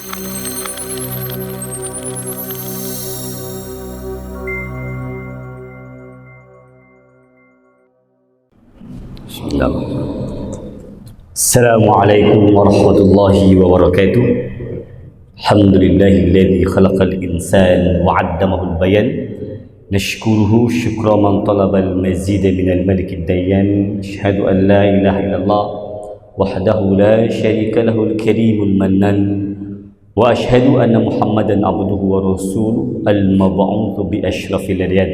Assalamualaikum warahmatullahi wabarakatuh. Alhamdulillahilladzi khalaqal insana wa 'allamahu al-bayan. Nashkuruhu syukra man talaba al-mazid minal malikid dayyan. Asyhadu an la ilaha illallah wahdahu la syarika lahul karimul mannan. Wa asyhadu anna Muhammadan abduhu wa rasuluhu al-mab'utsu bi asyrafil adyan.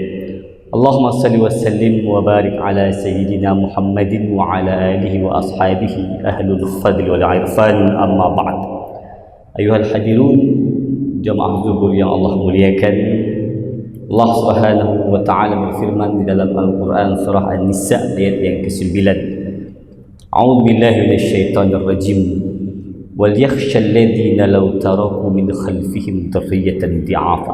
Allahumma salli wa sallim wa barik ala sayyidina Muhammadin wa ala alihi wa ashabihi ahlul fadl wal irfan, amma ba'd. Ayuhal hadirun, jamaah zuhur yang Allah muliakan, Allah subhanahu wa ta'ala berfirman di dalam Al-Quran surah An-Nisa ayat yang ke-9. A'udzu billahi minasyaitonir rajim. Wal yakhshal ladzina law taraku min khalfihim dhurriyyatan di'afa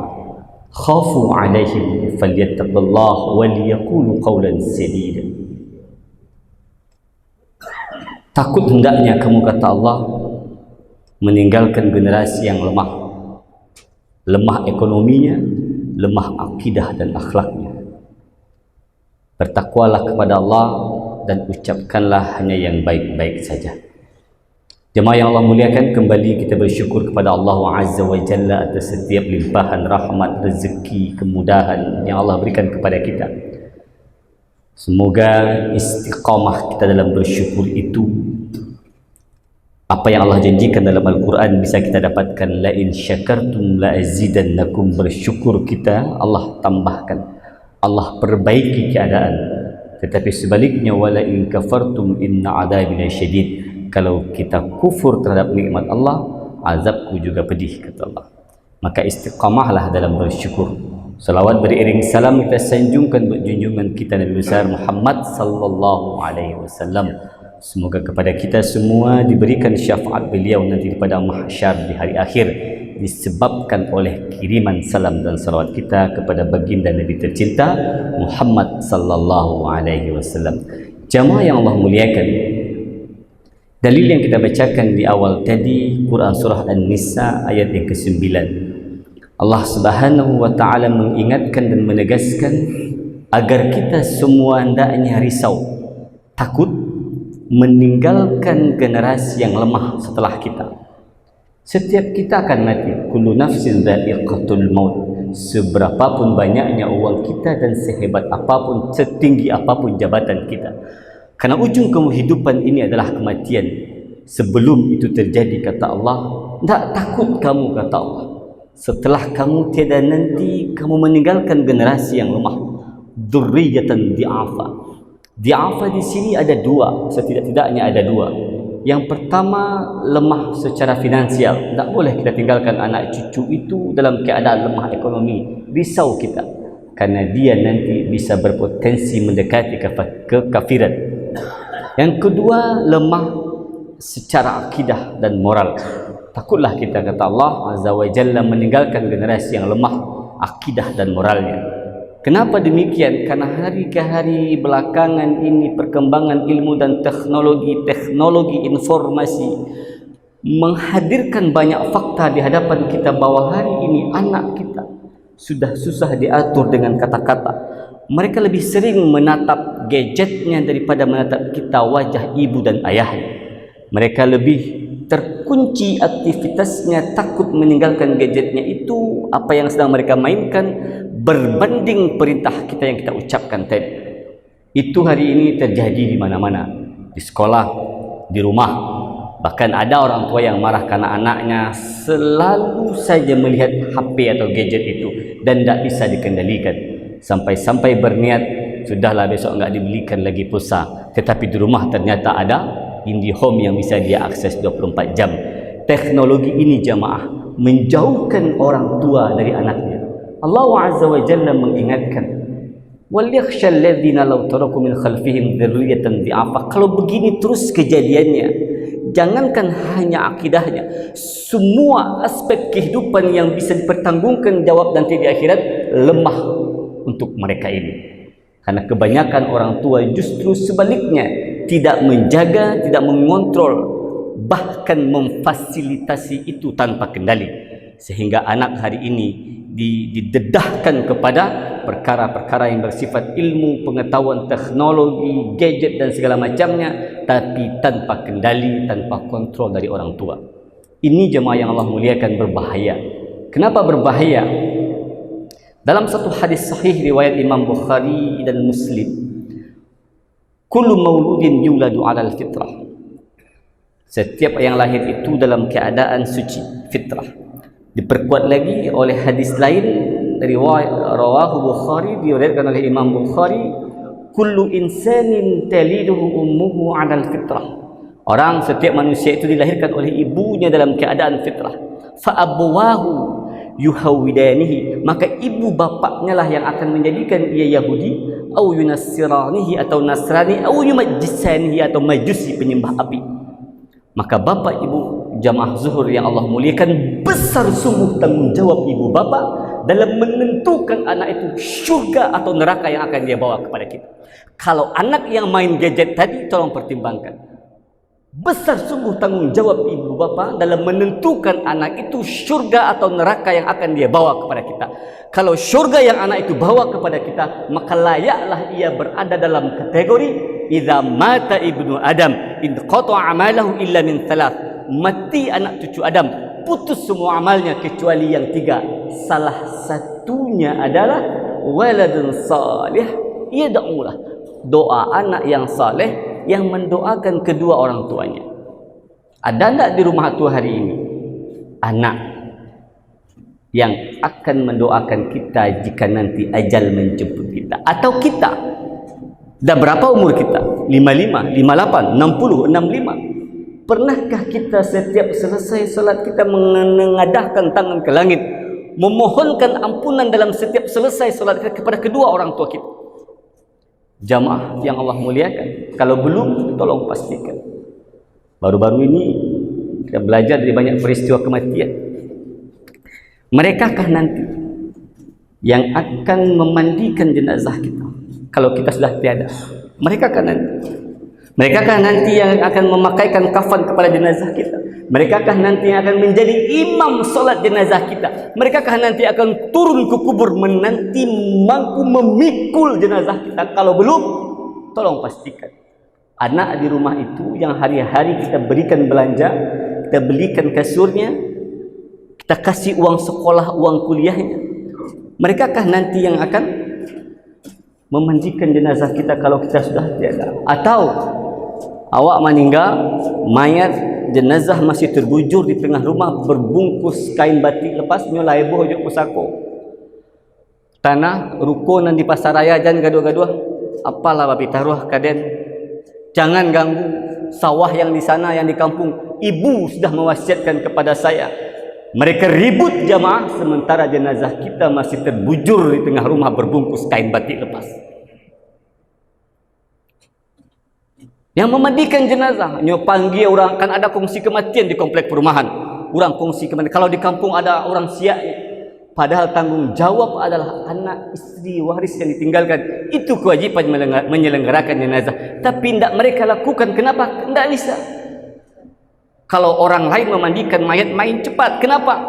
khafu alaihim falyattaqullah waliyaqulu qawlan sadida. Takut hendaknya kamu, kata Allah, meninggalkan generasi yang lemah ekonominya, lemah akidah dan akhlaknya. Bertakwalah kepada Allah dan ucapkanlah hanya yang baik-baik saja. Jemaah yang Allah muliakan, kembali kita bersyukur kepada Allah Azza wa Jalla atas setiap limpahan rahmat, rezeki, kemudahan yang Allah berikan kepada kita. Semoga istiqamah kita dalam bersyukur itu, apa yang Allah janjikan dalam Al-Quran, bisa kita dapatkan. La in syakartum la azidannakum. Bersyukur kita, Allah tambahkan, Allah perbaiki keadaan. Tetapi sebaliknya, wala in kafartum inna adabi lasyadid. Kalau kita kufur terhadap nikmat Allah, azabku juga pedih, kata Allah. Maka istiqamahlah dalam bersyukur. Salawat beriring salam kita sanjungkan junjungan kita Nabi besar Muhammad sallallahu alaihi wasallam. Semoga kepada kita semua diberikan syafaat beliau nanti pada mahsyar di hari akhir, disebabkan oleh kiriman salam dan salawat kita kepada baginda Nabi tercinta Muhammad sallallahu alaihi wasallam. Jamaah yang Allah muliakan, dalil yang kita bacakan di awal tadi, Quran surah An-Nisa ayat yang ke-9. Allah subhanahu wa ta'ala mengingatkan dan menegaskan agar kita semua hendaknya risau, takut meninggalkan generasi yang lemah setelah kita. Setiap kita akan mati. Kullu nafsin dha'iqatul maut. Seberapapun banyaknya uang kita dan sehebat apapun, setinggi apapun jabatan kita, karena ujung kehidupan ini adalah kematian. Sebelum itu terjadi, kata Allah, tidak takut kamu, kata Allah, setelah kamu tiada nanti, kamu meninggalkan generasi yang lemah. Dzurriyyatan di'afa. Di'afa di sini ada dua, setidak-tidaknya ada dua. Yang pertama, lemah secara finansial. Tidak boleh kita tinggalkan anak cucu itu dalam keadaan lemah ekonomi. Risau kita, karena dia nanti bisa berpotensi mendekati kekafiran. Yang kedua, lemah secara akidah dan moral. Takutlah kita, kata Allah Azza wa Jalla, meninggalkan generasi yang lemah akidah dan moralnya. Kenapa demikian? Karena hari ke hari belakangan ini perkembangan ilmu dan teknologi informasi menghadirkan banyak fakta di hadapan kita bahwa hari ini anak kita sudah susah diatur dengan kata-kata. Mereka lebih sering menatap gadgetnya daripada menatap kita, wajah ibu dan ayahnya. Mereka lebih terkunci aktivitasnya, takut meninggalkan gadgetnya itu, apa yang sedang mereka mainkan, berbanding perintah kita yang kita ucapkan tadi. Itu hari ini terjadi di mana-mana, di sekolah, di rumah. Bahkan ada orang tua yang marah karena anaknya selalu saja melihat HP atau gadget itu dan tidak bisa dikendalikan. Sampai-sampai berniat, sudahlah besok enggak dibelikan lagi pulsa, tetapi di rumah ternyata ada IndiHome yang bisa dia akses 24 jam. Teknologi ini, jamaah, menjauhkan orang tua dari anaknya. Allah Azza wa Jalla mengingatkan, wal yakhshal ladzina law taraku min khalfihim dzurriyyatan di'afa. Kalau begini terus kejadiannya, jangankan hanya akidahnya, semua aspek kehidupan yang bisa dipertanggungkan jawab nanti di akhirat lemah untuk mereka ini. Karena kebanyakan orang tua justru sebaliknya, tidak menjaga, tidak mengontrol bahkan memfasilitasi itu tanpa kendali, sehingga anak hari ini didedahkan kepada perkara-perkara yang bersifat ilmu, pengetahuan, teknologi, gadget dan segala macamnya, tapi tanpa kendali, tanpa kontrol dari orang tua. Ini jemaah yang Allah muliakan berbahaya. Kenapa berbahaya? Dalam satu hadis sahih riwayat Imam Bukhari dan Muslim, kullu mauludin yuladu 'alal fitrah. Setiap yang lahir itu dalam keadaan suci, fitrah. Diperkuat lagi oleh hadis lain riwayat rawahu Bukhari, diriwayatkan oleh Imam Bukhari, kullu insanin taliduhu ummuhu 'alal fitrah. Orang, setiap manusia itu dilahirkan oleh ibunya dalam keadaan fitrah. Fa abwahu yuhawidanihi, maka ibu bapaknya lah yang akan menjadikan ia Yahudi, au yunassiranihi atau Nasrani, au yumajjisanihi atau Majusi penyembah api. Maka bapak ibu jamaah zuhur yang Allah muliakan, besar sungguh tanggungjawab ibu bapak dalam menentukan anak itu syurga atau neraka yang akan dia bawa kepada kita. Kalau anak yang main gadget tadi, tolong pertimbangkan. Besar sungguh tanggung jawab ibu bapa dalam menentukan anak itu syurga atau neraka yang akan dia bawa kepada kita. Kalau syurga yang anak itu bawa kepada kita, maka layaklah ia berada dalam kategori idza mata ibnu adam in qata'a amalahu illa min thalath. Mati anak cucu Adam, putus semua amalnya kecuali yang 3. Salah satunya adalah waladun salih yad'ulah, doa anak yang saleh yang mendoakan kedua orang tuanya. Ada tak di rumah tu hari ini anak yang akan mendoakan kita jika nanti ajal menjemput kita? Atau kita, dah berapa umur kita? 55, 58, 60, 65. Pernahkah kita setiap selesai salat kita mengadahkan tangan ke langit, memohonkan ampunan dalam setiap selesai salat kita kepada kedua orang tua kita? Jamaah yang Allah muliakan, kalau belum, tolong pastikan. Baru-baru ini kita belajar dari banyak peristiwa kematian. Mereka kah nanti yang akan memandikan jenazah kita kalau kita sudah tiada? Mereka kah nanti? Mereka kah nanti yang akan memakaikan kafan kepada jenazah kita? Mereka kah nanti yang akan menjadi imam solat jenazah kita? Mereka kah nanti akan turun ke kubur menanti mampu memikul jenazah kita? Kalau belum, tolong pastikan. Anak di rumah itu yang hari-hari kita berikan belanja, kita belikan kasurnya, kita kasih uang sekolah, uang kuliahnya. Mereka kah nanti yang akan memandikan jenazah kita kalau kita sudah tiada? Atau awak meninggal, mayat jenazah masih terbujur di tengah rumah berbungkus kain batik, lepas nyolai heboh je pusako. Tanah rukun di pasar raya jangan gaduh-gaduh. Apalah babi taruh kaden. Jangan ganggu sawah yang di sana, yang di kampung. Ibu sudah mewasiatkan kepada saya. Mereka ribut jamaah sementara jenazah kita masih terbujur di tengah rumah berbungkus kain batik lepas. Yang memandikan jenazah, nyo panggil orang, kan ada kongsi kematian di komplek perumahan. Orang kongsi kematian. Kalau di kampung ada orang siaknya. Padahal tanggung jawab adalah anak, istri, waris yang ditinggalkan. Itu kewajiban menyelenggarakan jenazah. Tapi tidak mereka lakukan. Kenapa? Tidak bisa. Kalau orang lain memandikan mayat main cepat. Kenapa?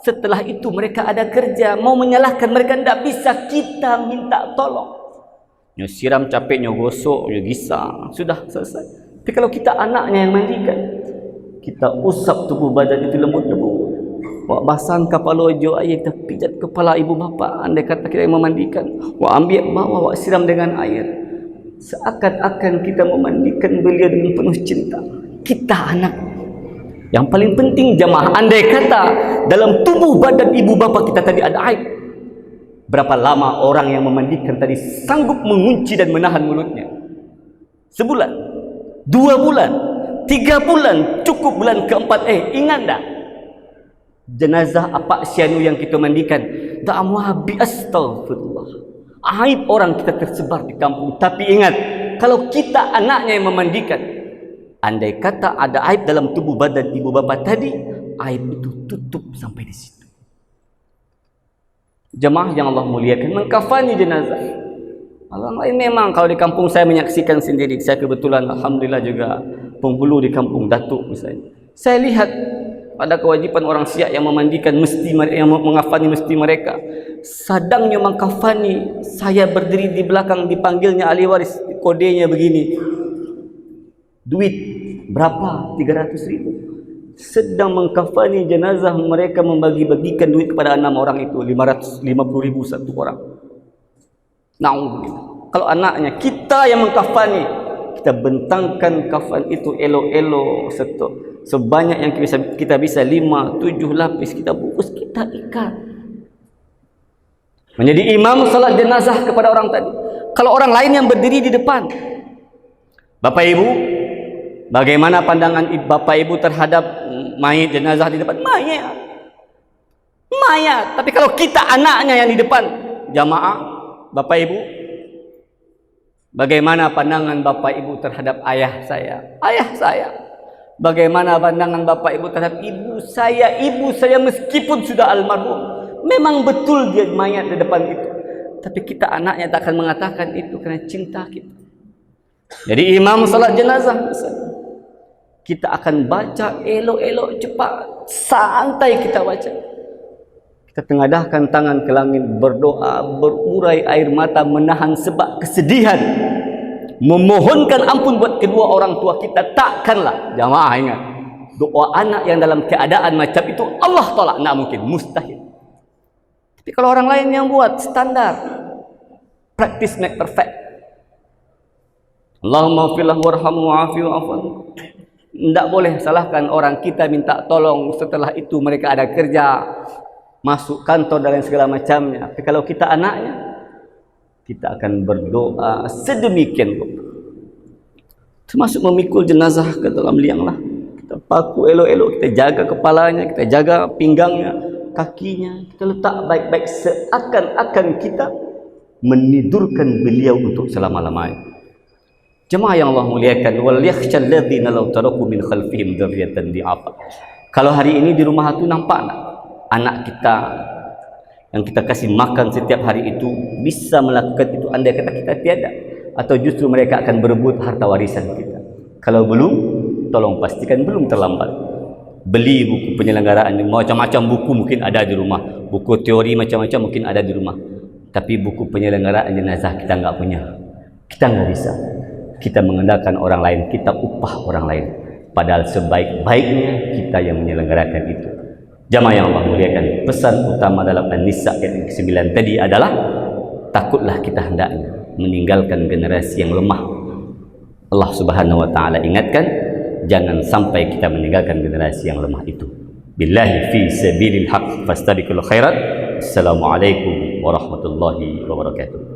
Setelah itu mereka ada kerja. Mau menyalahkan mereka tidak bisa. Kita minta tolong. Nyo siram capek, nyo gosok, nyo gisang, sudah selesai. Tapi kalau kita anaknya yang mandikan, kita usap tubuh badan itu lembut-lembut. Wak basan kepala ojo ayah, kita pijat kepala ibu bapa. Andai kata kita yang memandikan, wak ambil bawah, wak siram dengan air. Seakan-akan kita memandikan beliau dengan penuh cinta. Kita anak. Yang paling penting jamaah, andai kata dalam tubuh badan ibu bapa kita tadi ada air, berapa lama orang yang memandikan tadi sanggup mengunci dan menahan mulutnya? Sebulan, 2 bulan, 3 bulan, cukup bulan keempat. Ingat tak? Jenazah apa sianu yang kita mandikan, tak muhabi, astagfirullah. Aib orang kita tersebar di kampung. Tapi ingat, kalau kita anaknya yang memandikan, andai kata ada aib dalam tubuh badan ibu bapa tadi, aib itu tutup sampai di situ. Jemaah yang Allah muliakan, mengkafani jenazah. Orang lain memang kalau di kampung saya menyaksikan sendiri, saya kebetulan alhamdulillah juga penghulu di kampung Datuk misalnya, saya lihat ada kewajipan orang Syiah yang memandikan yang mengafani mesti mereka. Sadangnya mengkafani, saya berdiri di belakang, dipanggilnya ahli waris, kodenya begini, duit berapa? 300.000. Sedang mengkafani jenazah, mereka membagi-bagikan duit kepada 6 orang itu, 550.000 satu orang. Na'udzubillah. Kalau anaknya, kita yang mengkafani, kita bentangkan kafan itu elok-elok sebanyak yang kita bisa 5, 7 lapis, kita bungkus, kita ikat. Menjadi imam salat jenazah kepada orang tadi. Kalau orang lain yang berdiri di depan, Bapak Ibu, bagaimana pandangan Bapak Ibu terhadap mayat jenazah di depan? Mayat. Tapi kalau kita anaknya yang di depan, jamaah, Bapak Ibu, bagaimana pandangan Bapak Ibu terhadap ayah saya? Bagaimana pandangan Bapak Ibu terhadap ibu saya? Ibu saya meskipun sudah almarhum, memang betul dia mayat di depan itu, tapi kita anaknya tak akan mengatakan itu karena cinta kita. Jadi imam salat jenazah misalnya, kita akan baca elok-elok, cepat, santai kita baca. Kita tengadahkan tangan ke langit, berdoa, berurai air mata, menahan sebab kesedihan, memohonkan ampun buat kedua orang tua kita. Takkanlah, jamaah ingat, doa anak yang dalam keadaan macam itu Allah tolak, tak mungkin, mustahil. Tapi kalau orang lain yang buat standar, practice make perfect. Allahumma filah warhamu wa'afi wa'afan. Tidak boleh salahkan orang, kita minta tolong, setelah itu mereka ada kerja, masuk kantor dan segala macamnya. Tapi kalau kita anaknya, kita akan berdoa sedemikian rupa, termasuk memikul jenazah ke dalam liang lah. Kita paku elok-elok, kita jaga kepalanya, kita jaga pinggangnya, kakinya, kita letak baik-baik seakan-akan kita menidurkan beliau untuk selama-lamanya. Jemaah yang Allah muliakan, wal yakhshal ladzina law taraku min khalfihim dzurriyyatan dhi'afa. Kalau hari ini di rumah itu nampak anak kita yang kita kasih makan setiap hari itu bisa melakukan itu, andai kata kita tiada, atau justru mereka akan berebut harta warisan kita. Kalau belum, tolong pastikan belum terlambat. Beli buku penyelenggaraan, macam-macam buku mungkin ada di rumah, buku teori macam-macam mungkin ada di rumah, tapi buku penyelenggaraan jenazah kita enggak punya, kita enggak bisa. Kita mengandalkan orang lain, kita upah orang lain, padahal sebaik-baiknya kita yang menyelenggarakan itu. Jamaah yang Allah muliakan, pesan utama dalam An-Nisa ayat 9 tadi adalah takutlah kita hendaknya meninggalkan generasi yang lemah. Allah Subhanahu wa taala ingatkan, jangan sampai kita meninggalkan generasi yang lemah itu. Billahi fi sabilil haq fastabiqul khairat. Assalamualaikum warahmatullahi wabarakatuh.